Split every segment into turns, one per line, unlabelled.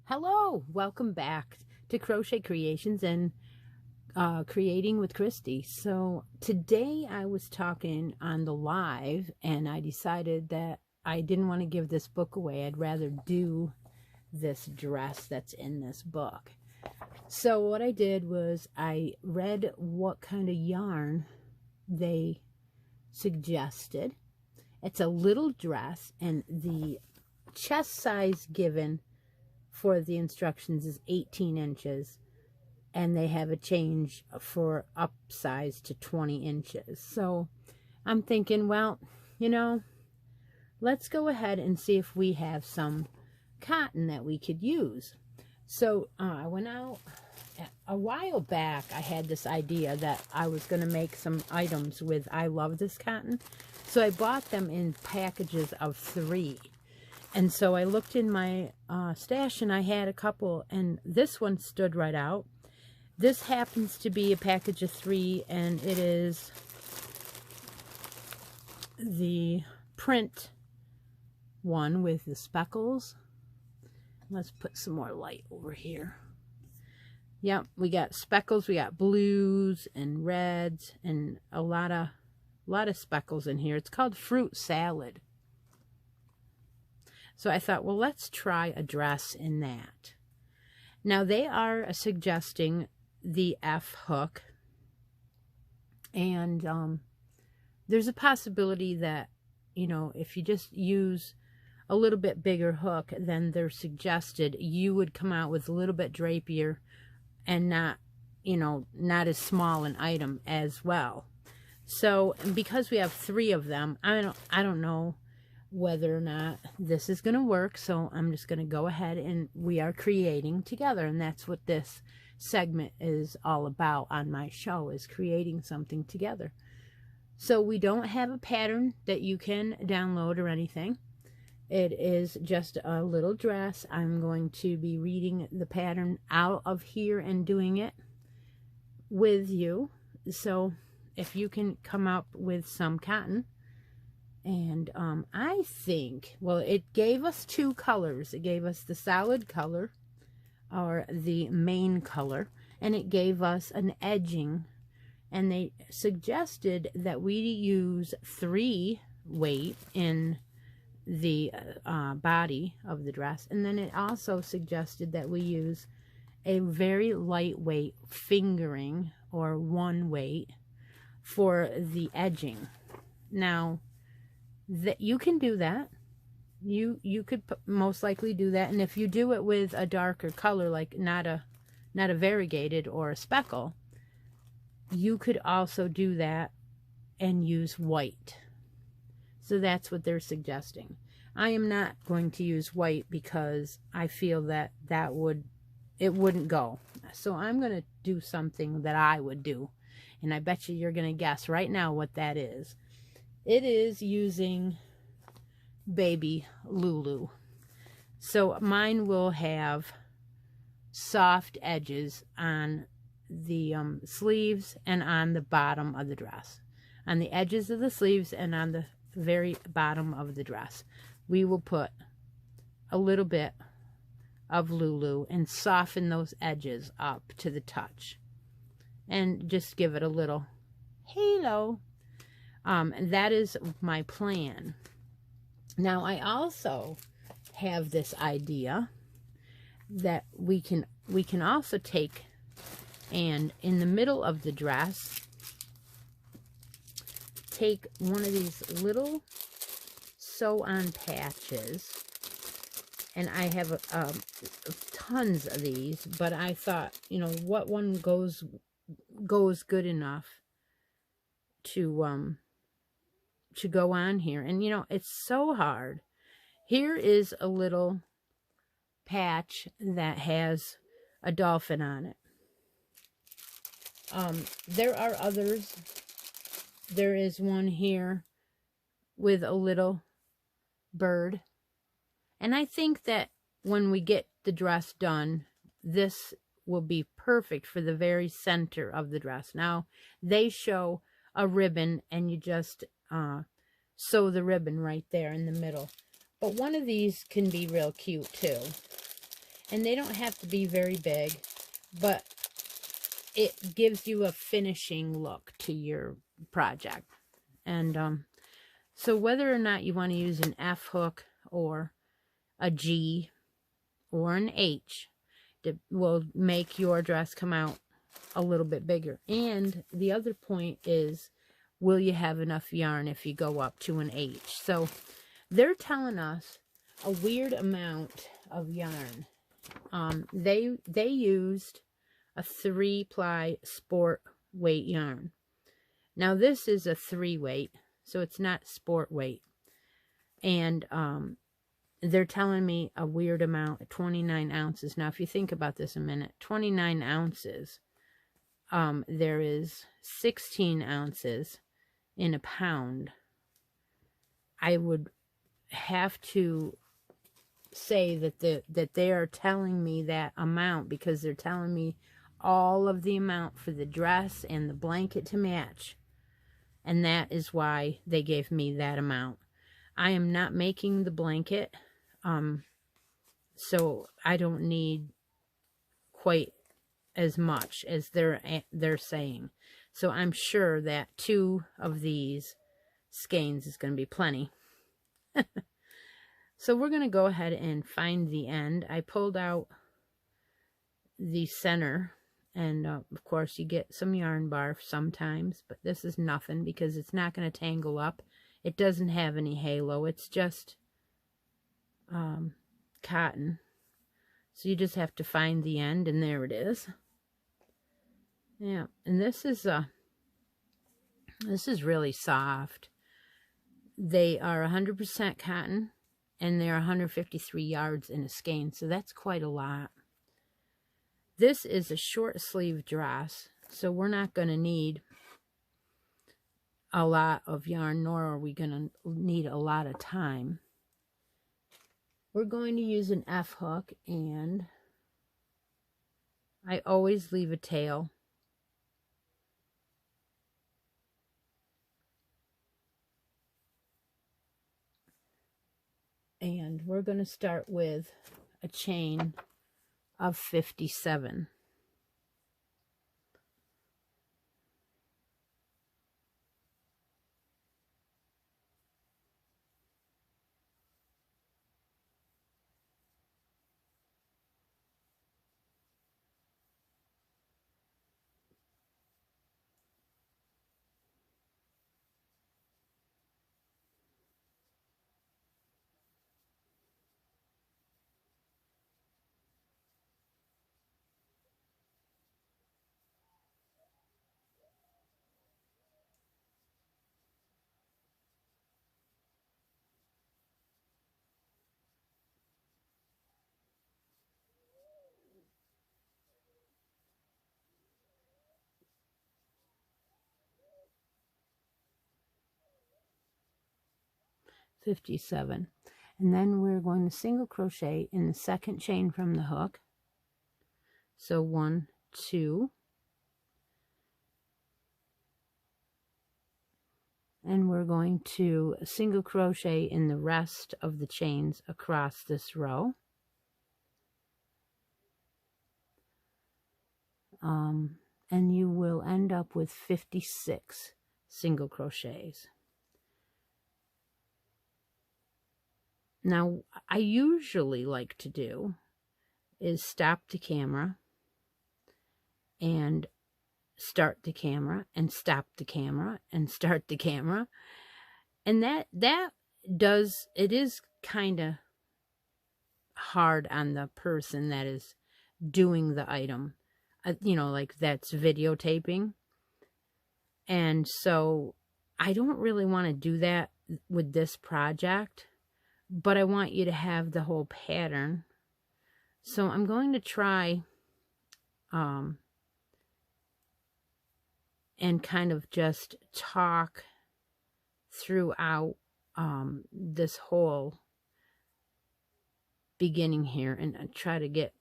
Hello, welcome back to Crochet Creations and Creating with Christy. So today I was talking on the live and I decided that I didn't want to give this book away. I'd rather do this dress that's in this book. So what I did was I read what kind of yarn they suggested. It's a little dress and the chest size given for the instructions is 18 inches and they have a change for upsize to 20 inches. So I'm thinking, well, you know, let's go ahead and see if we have some cotton that we could use. So I went out a while back. I had this idea that I was going to make some items with I Love This Cotton. So I bought them in packages of 3. And so I looked in my stash and I had a couple, and this one stood right out. This happens to be a package of 3, and it is the print one with the speckles. Let's put some more light over here. Yep, we got speckles, we got blues and reds and a lot of speckles in here. It's called Fruit Salad. So I thought, well, let's try a dress in that. Now, they are suggesting the F hook. And there's a possibility that, you know, if you just use a little bit bigger hook than they're suggested, you would come out with a little bit drapier and not, you know, not as small an item as well. So, because we have 3 of them, I don't know whether or not this is going to work, so I'm just going to go ahead and we are creating together, and that's what this segment is all about on my show, is creating something together. So we don't have a pattern that you can download or anything. It is just a little dress. I'm going to be reading the pattern out of here and doing it with you. So if you can come up with some cotton. And I think, well, it gave us 2 colors. It gave us the solid color, or the main color, and it gave us an edging. And they suggested that we use 3 weight in the body of the dress. And then it also suggested that we use a very lightweight fingering, or 1 weight, for the edging. Now, that you can do that. You could most likely do that, and if you do it with a darker color, like not a variegated or a speckle, you could also do that and use white. So that's what they're suggesting. I am not going to use white because I feel that it wouldn't go. So I'm going to do something that I would do, and I bet you're going to guess right now what that is. It is using baby Lulu. So mine will have soft edges on the sleeves and on the bottom of the dress. On the edges of the sleeves and on the very bottom of the dress, we will put a little bit of Lulu and soften those edges up to the touch. And just give it a little halo. That is my plan. Now, I also have this idea that we can also take, and in the middle of the dress, take one of these little sew-on patches, and I have tons of these, but I thought, you know, what one goes good enough to go on here. And you know, it's so hard. Here is a little patch that has a dolphin on it. There are others. There is one here with a little bird. And I think that when we get the dress done, this will be perfect for the very center of the dress. Now, they show a ribbon, and you just sew the ribbon right there in the middle. But one of these can be real cute too. And they don't have to be very big, but it gives you a finishing look to your project. And so whether or not you want to use an F hook or a G or an H, will make your dress come out a little bit bigger. And the other point is, will you have enough yarn if you go up to an H? So they're telling us a weird amount of yarn. They used a 3-ply sport weight yarn. Now this is a 3 weight, so it's not sport weight. And they're telling me a weird amount, 29 ounces. Now if you think about this a minute, 29 ounces, there is 16 ounces in a pound. I would have to say that they are telling me that amount because they're telling me all of the amount for the dress and the blanket to match. And that is why they gave me that amount. I am not making the blanket, so I don't need quite as much as they're saying. So I'm sure that 2 of these skeins is going to be plenty. So we're going to go ahead and find the end. I pulled out the center, and of course you get some yarn barf sometimes, but this is nothing because it's not going to tangle up. It doesn't have any halo. It's just cotton. So you just have to find the end, and there it is. Yeah, and this is really soft. They are 100% cotton, and they're 153 yards in a skein, so that's quite a lot. This is a short sleeve dress, so we're not going to need a lot of yarn, nor are we going to need a lot of time. We're going to use an F hook, and I always leave a tail. And we're going to start with a chain of 57. And then we're going to single crochet in the second chain from the hook. So 1, 2, and we're going to single crochet in the rest of the chains across this row. And you will end up with 56 single crochets. Now, I usually like to do is stop the camera and start the camera and stop the camera and start the camera. And that it is kind of hard on the person that is doing the item, you know, like that's videotaping. And so I don't really want to do that with this project, but I want you to have the whole pattern. So I'm going to try and kind of just talk throughout this whole beginning here, and try to get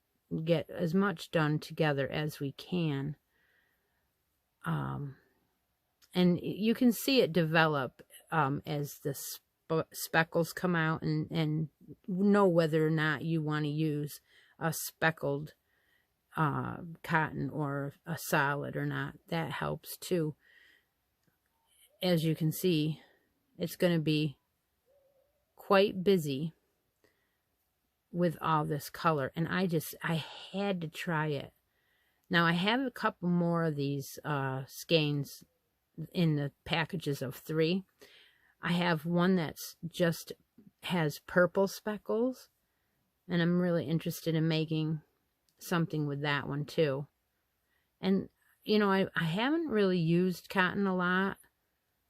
as much done together as we can. And you can see it develop as the speckles come out, and know whether or not you want to use a speckled cotton or a solid or not. That helps too. As you can see, it's going to be quite busy with all this color, and I had to try it. Now I have a couple more of these skeins in the packages of 3. I have one that's just has purple speckles, and I'm really interested in making something with that one too. And you know, I haven't really used cotton a lot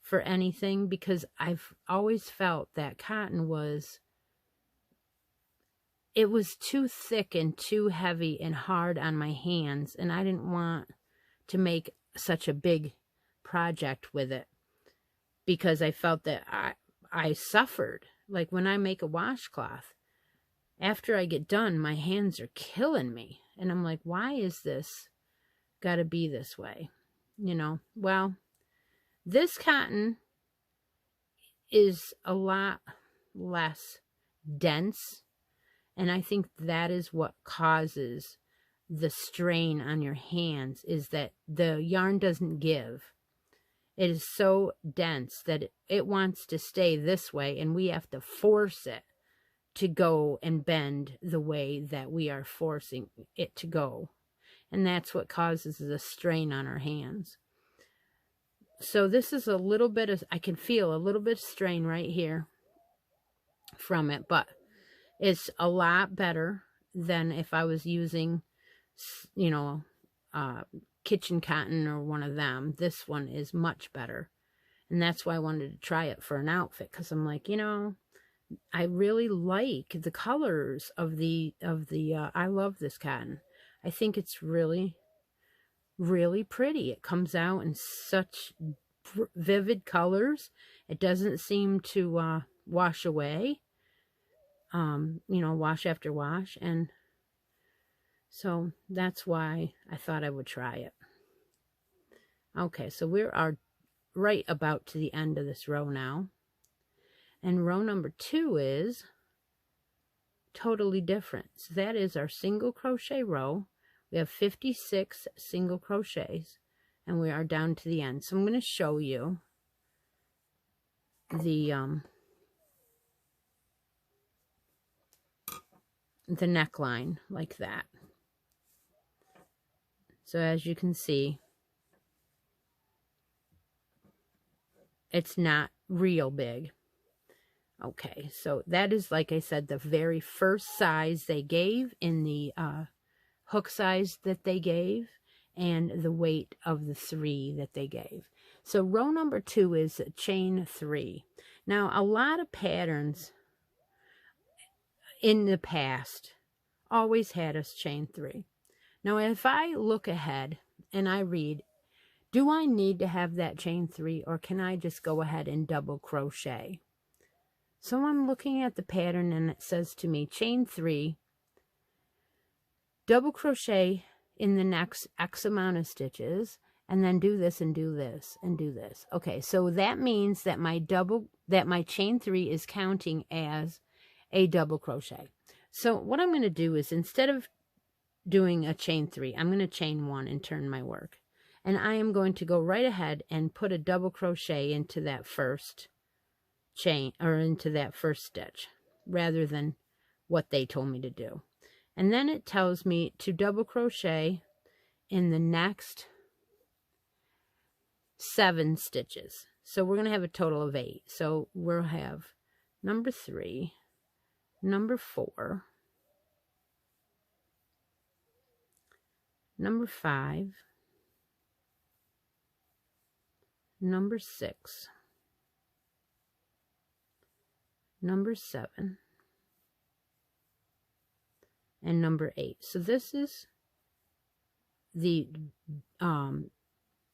for anything, because I've always felt that cotton was too thick and too heavy and hard on my hands, and I didn't want to make such a big project with it, because I felt that I suffered. Like when I make a washcloth, after I get done, my hands are killing me, and I'm like, why is this got to be this way? You know, well, this cotton is a lot less dense, and I think that is what causes the strain on your hands, is that the yarn doesn't give. It is so dense that it wants to stay this way, and we have to force it to go and bend the way that we are forcing it to go. And that's what causes the strain on our hands. So this is a little bit of, I can feel a little bit of strain right here from it, but it's a lot better than if I was using, you know, kitchen cotton or one of them. This one is much better. And that's why I wanted to try it for an outfit, because I'm like, you know, I really like the colors of the I love this cotton. I think it's really, really pretty. It comes out in such vivid colors. It doesn't seem to wash away, you know, wash after wash. And so that's why I thought I would try it. Okay, so we are right about to the end of this row now. And row number 2 is totally different. So that is our single crochet row. We have 56 single crochets, and we are down to the end. So I'm going to show you the neckline like that. So as you can see, it's not real big. Okay, so that is, like I said, the very first size they gave in the hook size that they gave, and the weight of the 3 that they gave. So row number 2 is chain 3. Now, a lot of patterns in the past always had us chain 3. Now, if I look ahead and I read, do I need to have that chain 3, or can I just go ahead and double crochet? So I'm looking at the pattern, and it says to me, chain 3, double crochet in the next X amount of stitches, and then do this and do this and do this. Okay, so that means that my chain 3 is counting as a double crochet. So what I'm going to do is, instead of doing a chain 3, I'm going to chain 1 and turn my work. And I am going to go right ahead and put a double crochet into that first chain, or into that first stitch. rather than what they told me to do. And then it tells me to double crochet in the next 7 stitches. So we're going to have a total of 8. So we'll have number 3, number 4, number 5, number 6, number 7, and number 8. So this is the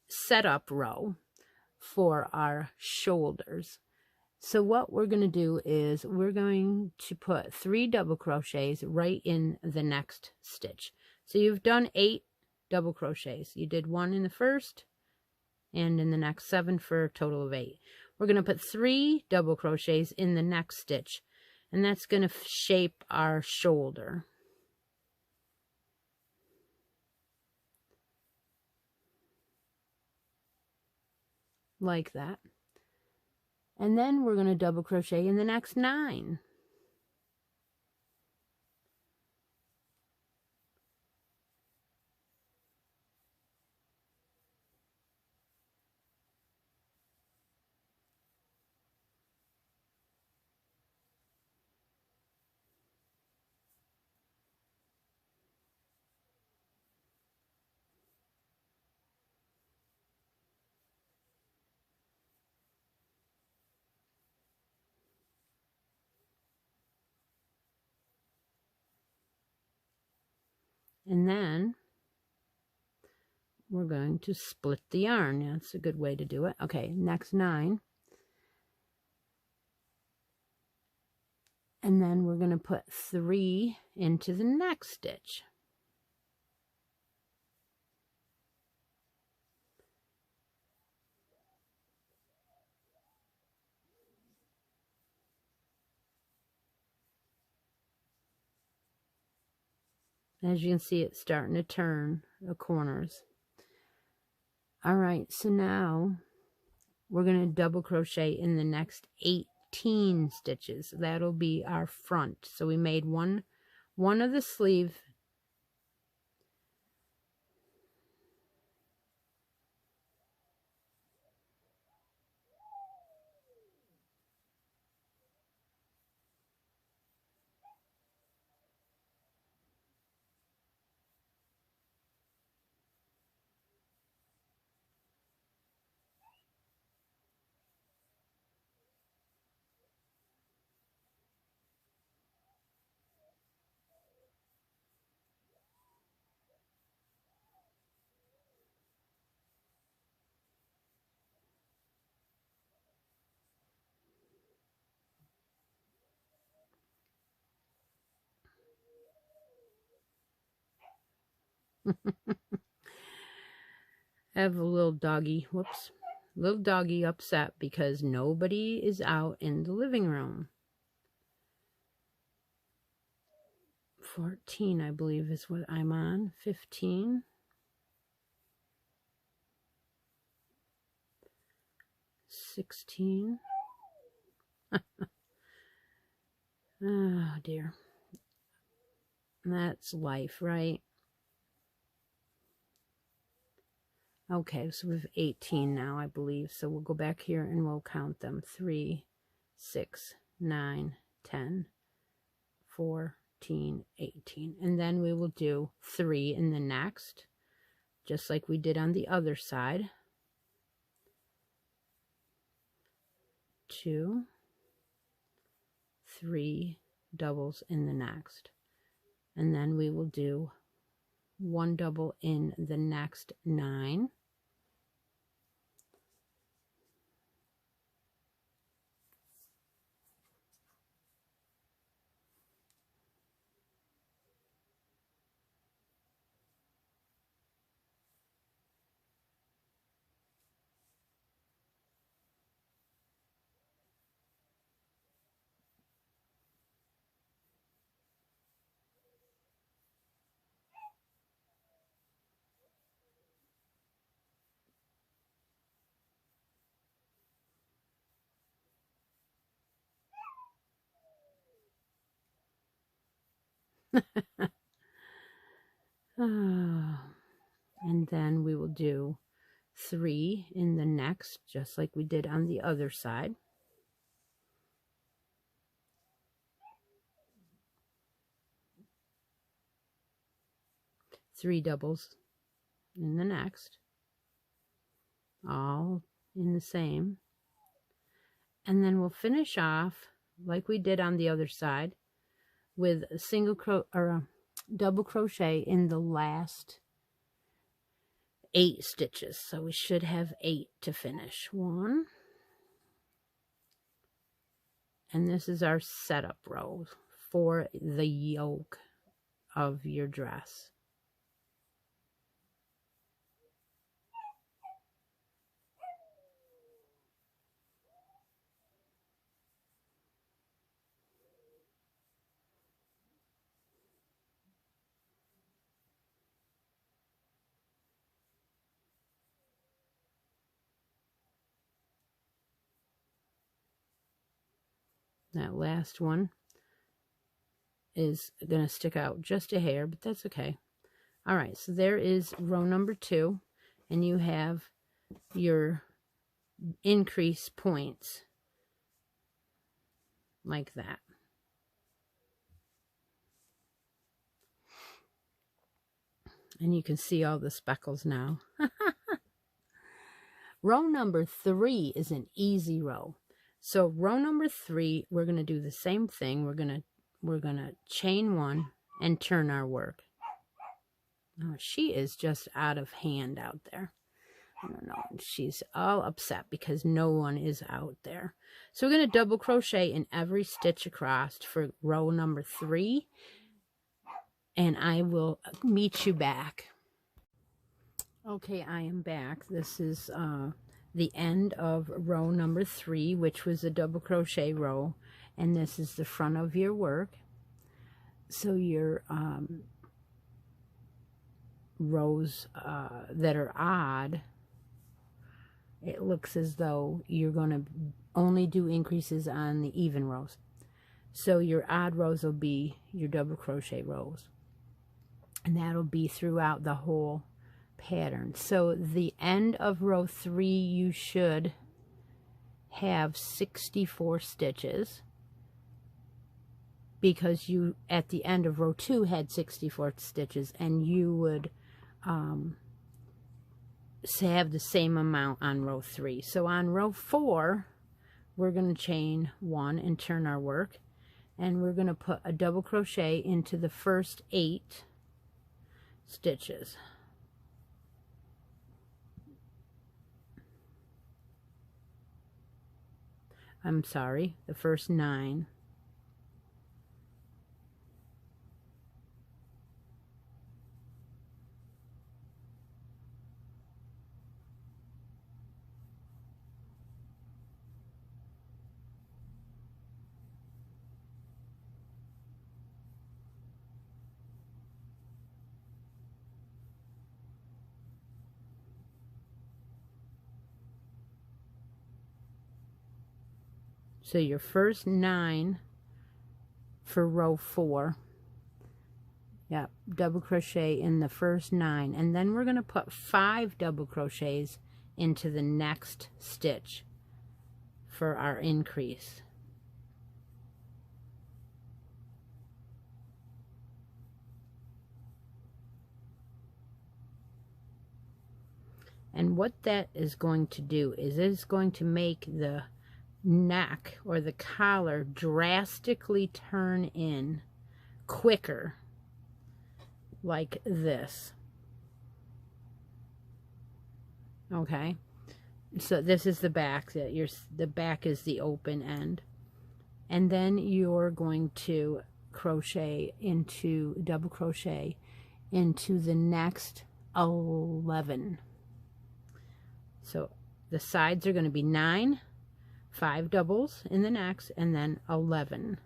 setup row for our shoulders. So what we're going to do is we're going to put 3 double crochets right in the next stitch. So you've done 8 double crochets. You did 1 in the first and in the next 7 for a total of 8. We're going to put 3 double crochets in the next stitch, and that's going to shape our shoulder. Like that. And then we're going to double crochet in the next 9. And then we're going to split the yarn. That's a good way to do it. Okay, next 9. And then we're going to put 3 into the next stitch. As you can see, it's starting to turn the corners. All right, so now we're going to double crochet in the next 18 stitches. That'll be our front. So we made one of the sleeve. I have a little doggy, whoops, little doggy upset because nobody is out in the living room. 14, I believe, is what I'm on. 15. 16. Oh, dear. That's life, right? Okay, so we have 18 now, I believe. So we'll go back here and we'll count them. 3, 6, 9, 10, 14, 18. And then we will do 3 in the next, just like we did on the other side. 2, 3 doubles in the next. And then we will do 1 double in the next 9. And then we will do 3 in the next, just like we did on the other side. Three doubles in the next, all in the same. And then we'll finish off like we did on the other side with a single a double crochet in the last 8 stitches. So we should have 8 to finish. 1, and this is our setup row for the yoke of your dress. That last one is going to stick out just a hair, but that's okay. All right, so there is row number 2, and you have your increase points like that. And you can see all the speckles now. Row number 3 is an easy row. So row number 3, we're going to do the same thing. We're going to chain 1 and turn our work. Oh, she is just out of hand out there. I don't know. She's all upset because no one is out there. So we're going to double crochet in every stitch across for row number 3. And I will meet you back. Okay, I am back. This is the end of row number 3, which was a double crochet row, and this is the front of your work. So your rows that are odd, it looks as though you're going to only do increases on the even rows. So your odd rows will be your double crochet rows, and that'll be throughout the whole pattern. So the end of row 3, you should have 64 stitches, because you at the end of row 2 had 64 stitches, and you would have the same amount on row 3. So on row 4, we're going to chain 1 and turn our work, and we're going to put a double crochet into the first 8 stitches. I'm sorry, the first 9. So your first 9 for row 4, yep, double crochet in the first 9, and then we're going to put 5 double crochets into the next stitch for our increase. And what that is going to do is it's going to make the neck or the collar drastically turn in quicker, like this. Okay, so this is the back, that the back is the open end, and then you're going to double crochet into the next 11. So the sides are going to be 9, 5 doubles in the next, and then 11.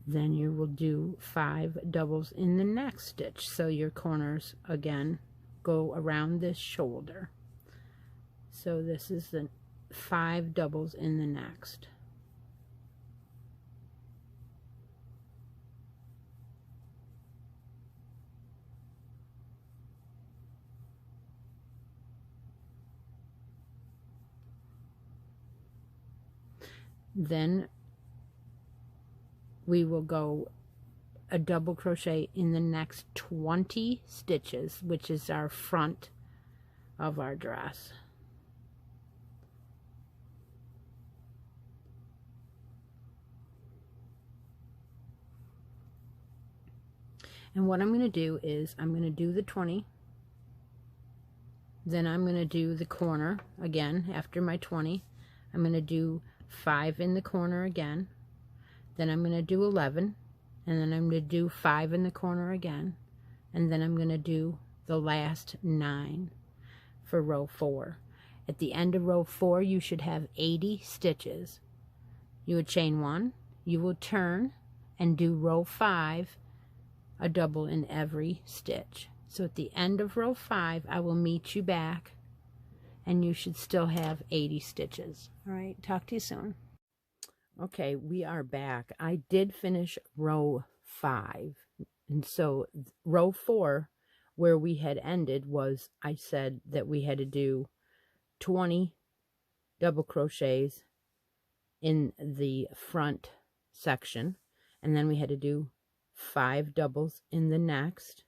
Then you will do 5 doubles in the next stitch. So your corners again go around this shoulder. So this is the 5 doubles in the next. Then we will go a double crochet in the next 20 stitches, which is our front of our dress. And what I'm going to do is I'm going to do the 20, then I'm going to do the corner again after my 20. I'm going to do 5 in the corner again, then I'm going to do 11, and then I'm going to do 5 in the corner again, and then I'm going to do the last 9 for row 4. At the end of row 4 you should have 80 stitches. You would chain 1, you will turn and do row 5, a double in every stitch. So at the end of row 5 I will meet you back, and you should still have 80 stitches. All right, talk to you soon. Okay, we are back. I did finish row 5, and so row 4, where we had ended, was I said that we had to do 20 double crochets in the front section, and then we had to do 5 doubles in the next,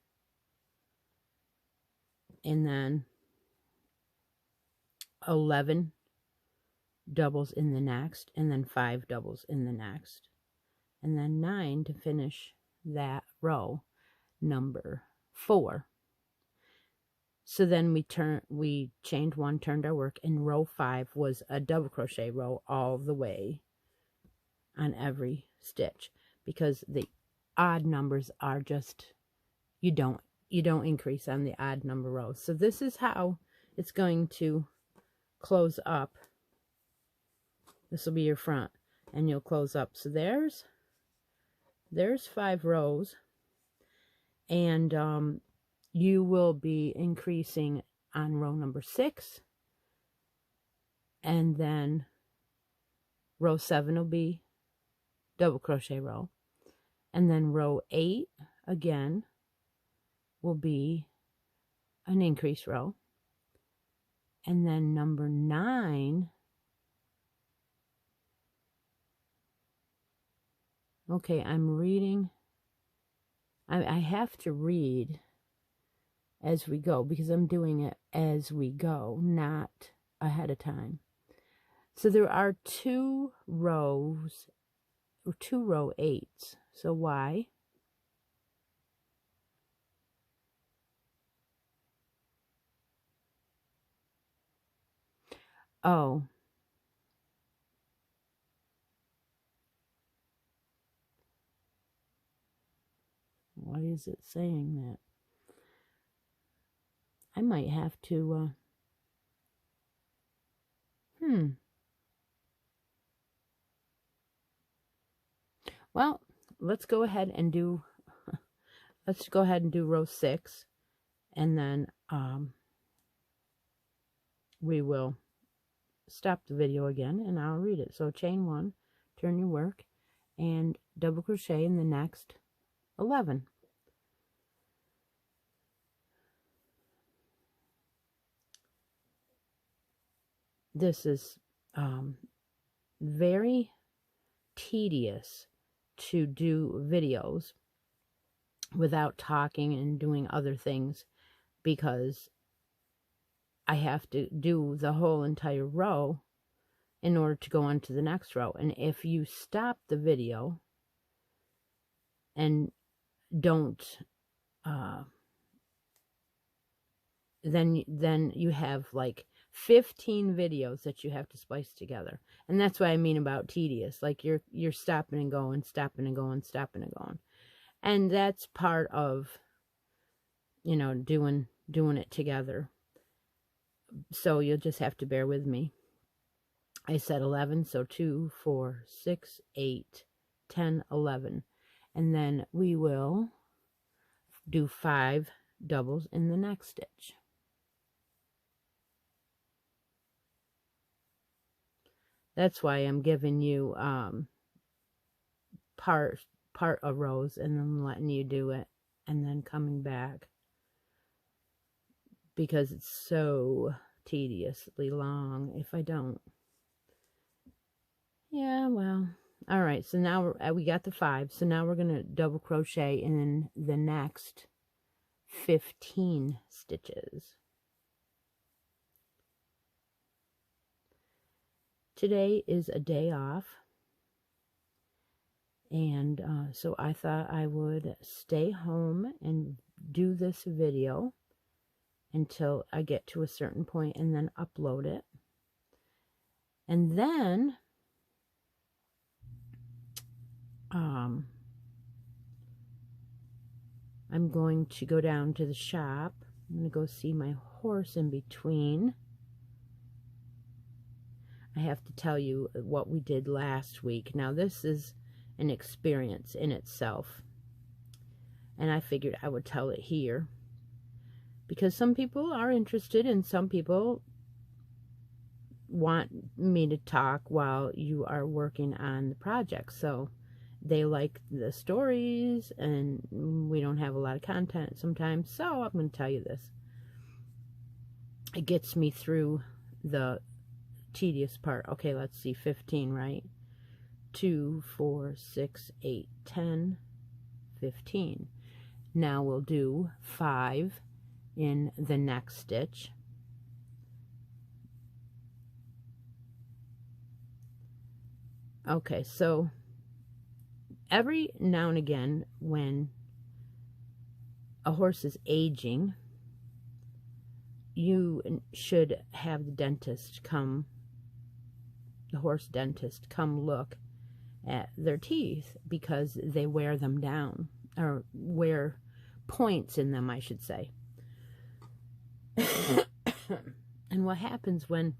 and then 11 doubles in the next, and then 5 doubles in the next, and then 9 to finish that row number 4. So then we chained 1, turned our work, and row 5 was a double crochet row all the way on every stitch, because the odd numbers are just, you don't increase on the odd number rows. So this is how it's going to close up. This will be your front, and you'll close up. So there's 5 rows, and you will be increasing on row number 6, and then row 7 will be double crochet row, and then row 8 again will be an increase row, and then number 9, okay, I'm reading, I have to read as we go, because I'm doing it as we go, not ahead of time. So there are 2 rows, or 2 row 8s. So why? Oh, why is it saying that? I might have to, well, let's go ahead and do, row 6, and then, we will stop the video again, and I'll read it. So chain 1, turn your work, and double crochet in the next 11. This is very tedious to do videos without talking and doing other things, because I have to do the whole entire row in order to go on to the next row. And if you stop the video and don't, then you have like 15 videos that you have to splice together. And that's what I mean about tedious. Like you're stopping and going, stopping and going, stopping and going. And that's part of, you know, doing it together. So you'll just have to bear with me. I said 11, so 2, 4, 6, 8, 10, 11. And then we will do 5 doubles in the next stitch. That's why I'm giving you part of rows and then letting you do it and then coming back, because it's so tediously long if I don't. Yeah, well, all right, so now we got the 5, so now we're going to double crochet in the next 15 stitches. Today is a day off, and so I thought I would stay home and do this video until I get to a certain point and then upload it. And then I'm going to go down to the shop. I'm going to go see my horse in between. I have to tell you what we did last week. Now, this is an experience in itself, and I figured I would tell it here, because some people are interested and some people want me to talk while you are working on the project. So they like the stories, and we don't have a lot of content sometimes, so I'm going to tell you this. It gets me through the tedious part. Okay, let's see, 15, right? 2, 4, 6, 8, 10, 15. Now we'll do 5 in the next stitch. Okay, so every now and again when a horse is aging, you should have the horse dentist come look at their teeth, because they wear them down, or wear points in them, I should say. And what happens when,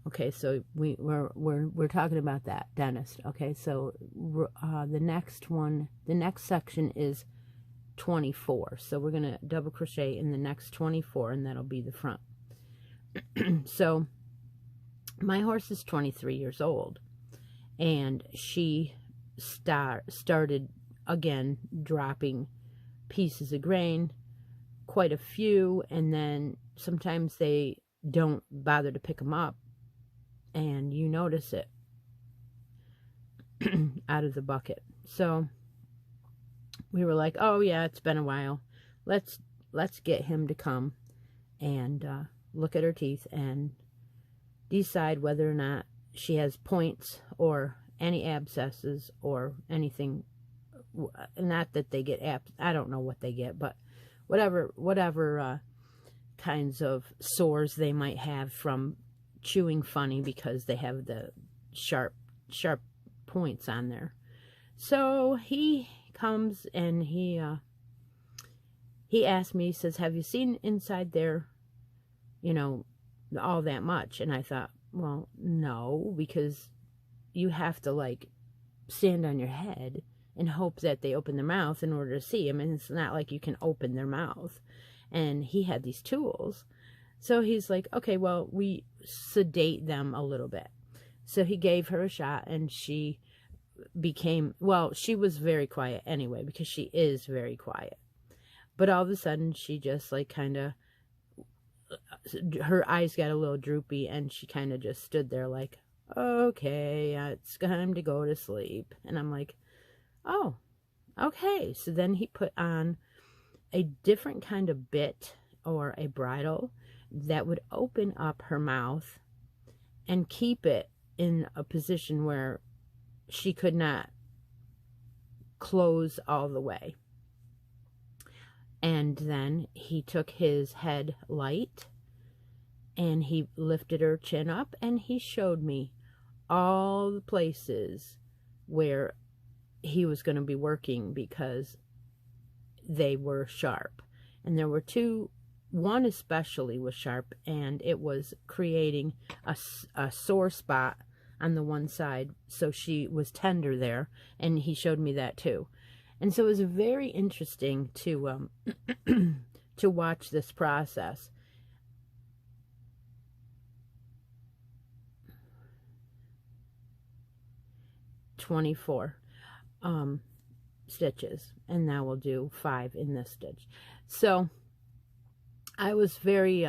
okay, so we're talking about that dentist. Okay, so the next section is 24, so we're gonna double crochet in the next 24, and that'll be the front. So my horse is 23 years old, and she started again dropping pieces of grain, quite a few, and then sometimes they don't bother to pick them up, and you notice it out of the bucket. So we were like, oh yeah, it's been a while, let's get him to come and look at her teeth and decide whether or not she has points or any abscesses or anything. Not that they get I don't know what they get, but whatever kinds of sores they might have from chewing funny, because they have the sharp points on there. So he comes and he asked me, he says, have you seen inside there, you know, all that much? And I thought, well, no, because you have to like stand on your head and hope that they open their mouth in order to see them, and it's not like you can open their mouth. And he had these tools, so he's like, okay, well, we sedate them a little bit. So he gave her a shot, and she became, well, she was very quiet anyway, because she is very quiet. But all of a sudden, she just like kind of, her eyes got a little droopy, and she kind of just stood there like, okay, it's time to go to sleep. And I'm like, oh, okay. So then he put on a different kind of bit or a bridle that would open up her mouth and keep it in a position where she could not close all the way. And then he took his head light and he lifted her chin up, and he showed me all the places where he was going to be working, because they were sharp. And there were two, one especially was sharp, and it was creating a sore spot on the one side, so she was tender there, and he showed me that too. And so it was very interesting to to watch this process. $24 stitches, and now we'll do 5 in this stitch. So I was very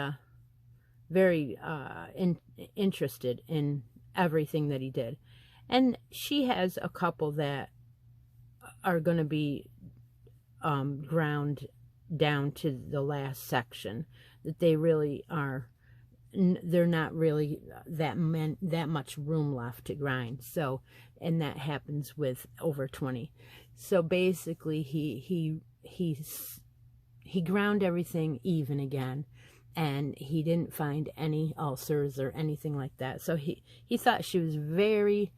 interested in everything that he did. And she has a couple that are going to be ground down to the last section, that they really are, they're not really that much room left to grind. So, and that happens with over 20. So basically he ground everything even again, and he didn't find any ulcers or anything like that. So he thought she was very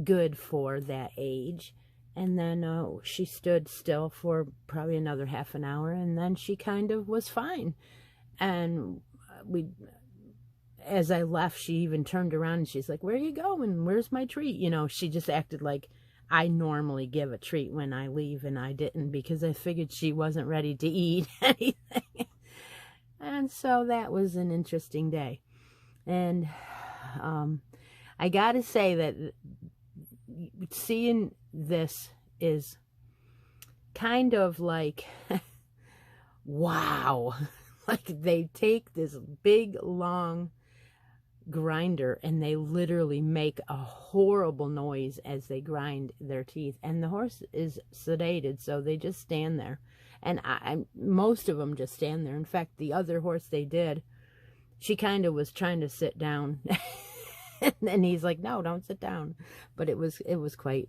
good for that age. And then she stood still for probably another half an hour, and then she kind of was fine. And as I left, she even turned around and she's like, "Where are you going? Where's my treat?" You know, she just acted like I normally give a treat when I leave, and I didn't, because I figured she wasn't ready to eat anything. And so that was an interesting day. And I gotta say that seeing this is kind of like, wow. Like, they take this big, long grinder and they literally make a horrible noise as they grind their teeth. And the horse is sedated, so they just stand there. And most of them just stand there. In fact, the other horse they did, she kind of was trying to sit down. And he's like, "No, don't sit down." But it was quite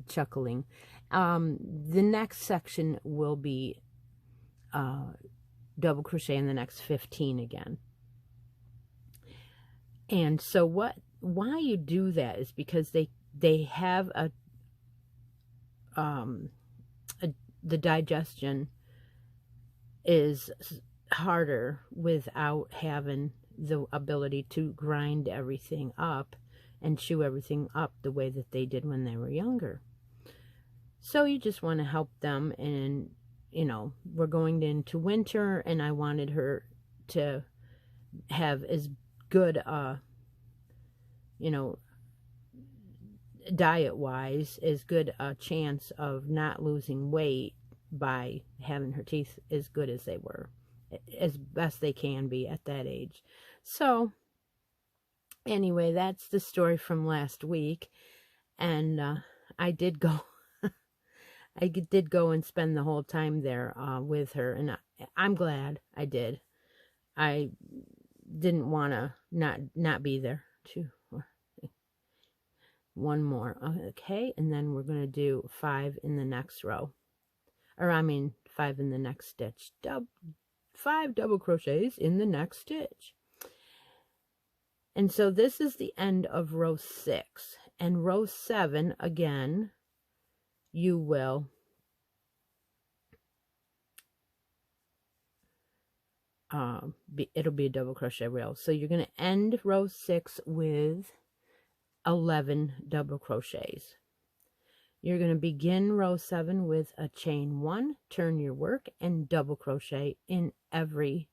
chuckling. The next section will be double crochet in the next 15 again. And so why you do that is because they have the digestion is harder without having the ability to grind everything up and chew everything up the way that they did when they were younger. So you just want to help them. And you know, we're going into winter, and I wanted her to have as good you know, diet-wise, as good a chance of not losing weight by having her teeth as good as they were, as best they can be at that age. So anyway, that's the story from last week. And I did go I did go and spend the whole time there with her, and I'm glad I did. I didn't want to not be there. 2, 4, 1 more. Okay, and then we're going to do 5 in the next row. Or I mean 5 in the next stitch. 5 double crochets in the next stitch. And so this is the end of row 6. And row 7, again, you will it'll be a double crochet row. So you're going to end row 6 with 11 double crochets. You're going to begin row 7 with a chain 1, turn your work, and double crochet in every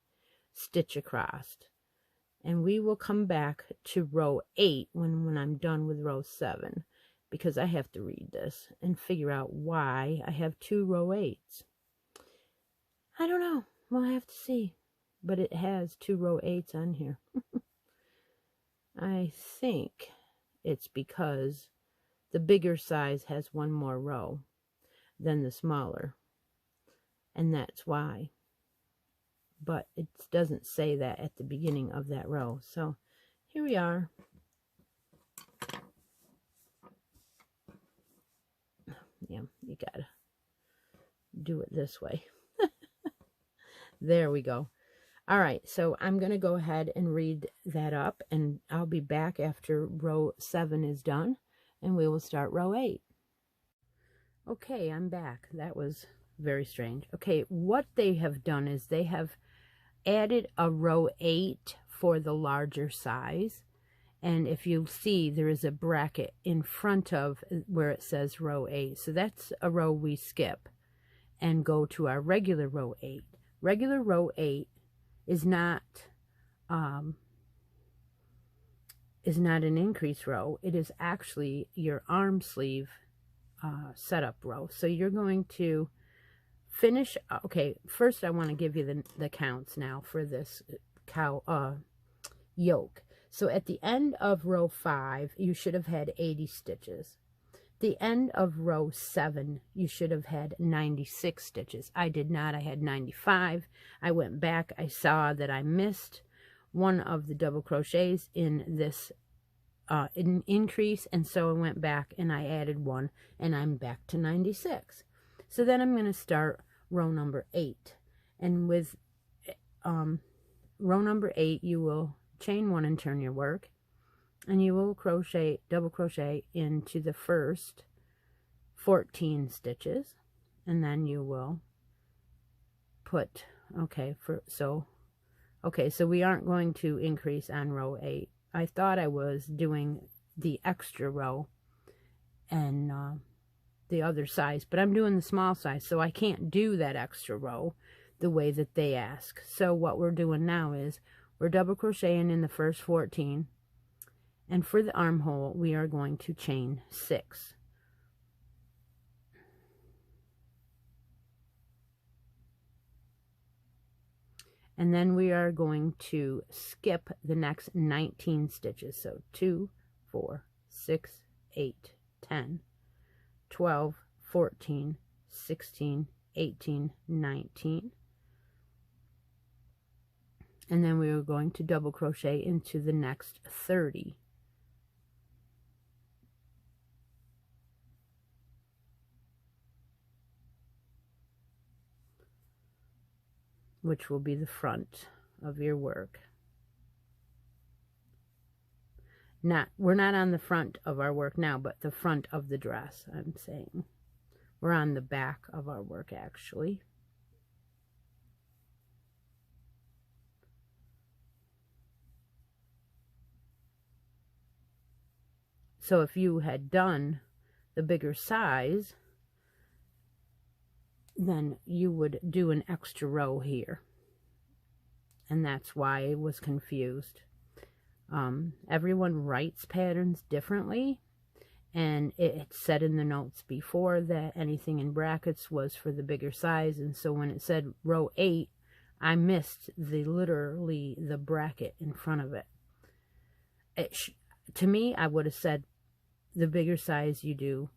stitch across. And we will come back to row 8 when I'm done with row 7, because I have to read this and figure out why I have 2 row 8s. I don't know. We'll have to see. But it has 2 row 8s on here. I think it's because the bigger size has 1 more row than the smaller. And that's why. But it doesn't say that at the beginning of that row. So here we are. Yeah, you gotta do it this way. There we go. All right, so I'm going to go ahead and read that up, and I'll be back after row 7 is done, and we will start row 8. Okay, I'm back. That was very strange. Okay, what they have done is they have added a row 8 for the larger size, And if you see, there is a bracket in front of where it says row 8. So that's a row we skip and go to our regular row 8. Regular row 8 is not an increase row. It is actually your arm sleeve setup row. So you're going to finish. Okay, first I want to give you the counts now for this yoke. So at the end of row 5, you should have had 80 stitches. The end of row 7, you should have had 96 stitches. I did not. I had 95. I went back. I saw that I missed one of the double crochets in this increase, and so I went back and I added one, and I'm back to 96. So then I'm going to start row number 8, and with row number 8, you will chain 1 and turn your work, and you will crochet, double crochet into the first 14 stitches, and then you will put, so we aren't going to increase on row 8. I thought I was doing the extra row and the other size, but I'm doing the small size, so I can't do that extra row the way that they ask. So what we're doing now is we're double crocheting in the first 14, and for the armhole we are going to chain 6. And then we are going to skip the next 19 stitches. So 2, 4, 6, 8, 10, 12, 14, 16, 18, 19. And then we are going to double crochet into the next 30. Which will be the front of your work. We're not on the front of our work now, but the front of the dress, I'm saying. We're on the back of our work, actually. So if you had done the bigger size, then you would do an extra row here. And that's why I was confused. Everyone writes patterns differently, and it said in the notes before that anything in brackets was for the bigger size, and so when it said row 8, I missed literally the bracket in front of it. To me, I would have said the bigger size you do,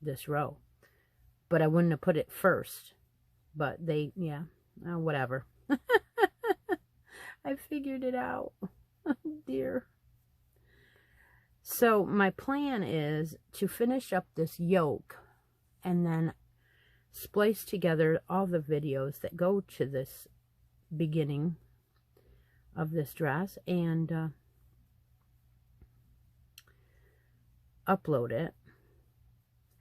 this row. But I wouldn't have put it first. But whatever. I figured it out. Oh, dear. So my plan is to finish up this yoke and then splice together all the videos that go to this beginning of this dress and upload it,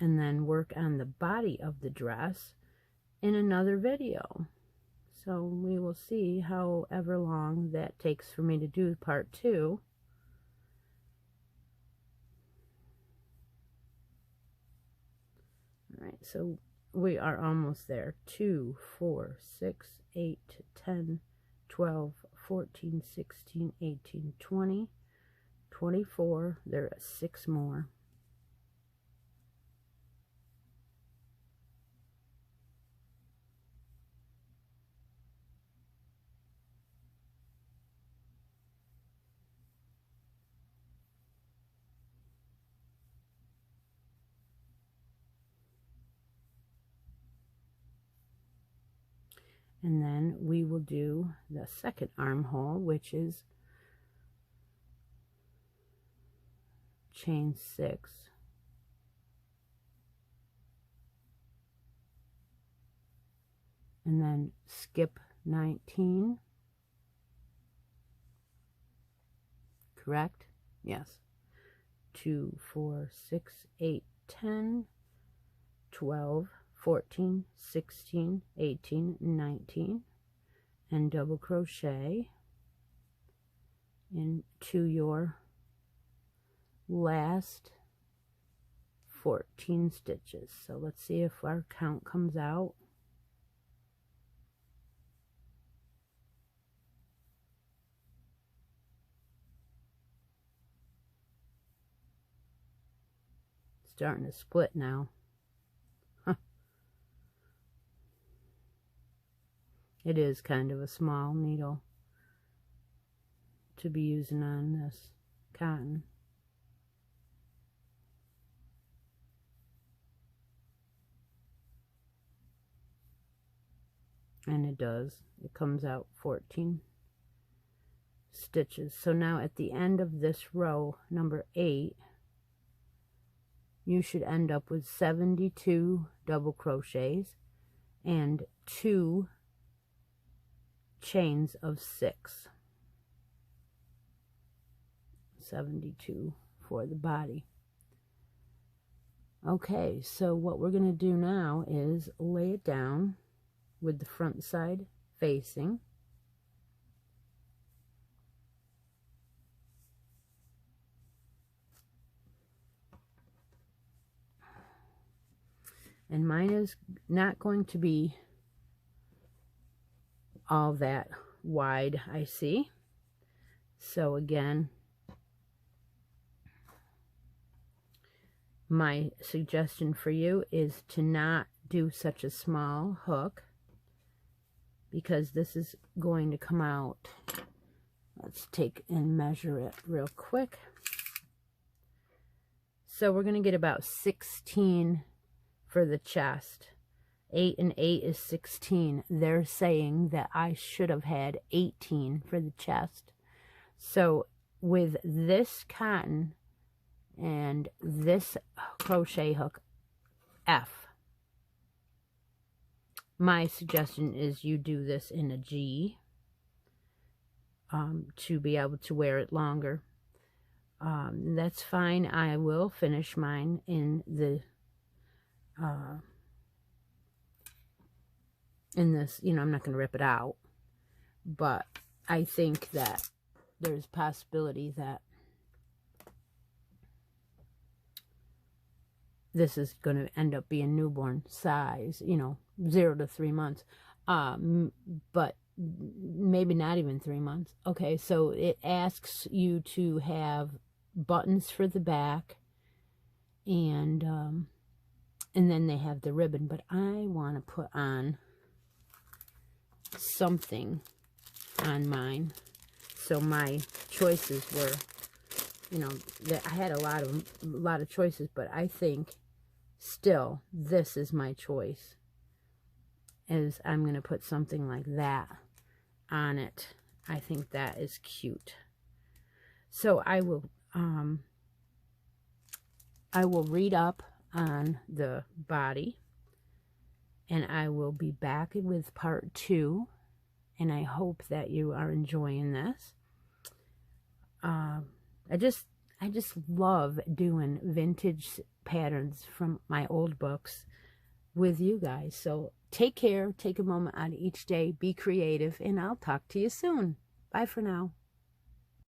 and then work on the body of the dress in another video. So we will see however long that takes for me to do part 2. All right, so we are almost there. 2, 4, 6, 8, 10, 12, 14, 16, 18, 20, 24. There are 6 more. And then we will do the second armhole, which is chain 6. And then skip 19. Correct? Yes. 2, 4, 6, 8, 10, 12, 14, 16, 18, 19, and double crochet into your last 14 stitches. So let's see if our count comes out. Starting to split now. Huh. It is kind of a small needle to be using on this cotton. And it does. It comes out 14 stitches. So now at the end of this row, number 8, you should end up with 72 double crochets and 2 chains of 6. 72 for the body. Okay, so what we're going to do now is lay it down with the front side facing. And mine is not going to be all that wide, I see. So again, my suggestion for you is to not do such a small hook, because this is going to come out. Let's take and measure it real quick. So we're going to get about 16 for the chest. 8 and 8 is 16. They're saying that I should have had 18 for the chest. So with this cotton and this crochet hook F, my suggestion is you do this in a G to be able to wear it longer. That's fine. I will finish mine in the in this, you know, I'm not going to rip it out, but I think that there's possibility that this is going to end up being newborn size, you know, 0 to 3 months, but maybe not even 3 months. Okay, so it asks you to have buttons for the back, and then they have the ribbon, but I want to put on something on mine. So my choices were, you know, that I had a lot of choices, but I think still this is my choice, is I'm going to put something like that on it. I think that is cute. So I will read up on the body, and I will be back with part 2, and I hope that you are enjoying this. I just love doing vintage patterns from my old books with you guys. So take care, take a moment out of each day, be creative, and I'll talk to you soon. Bye for now.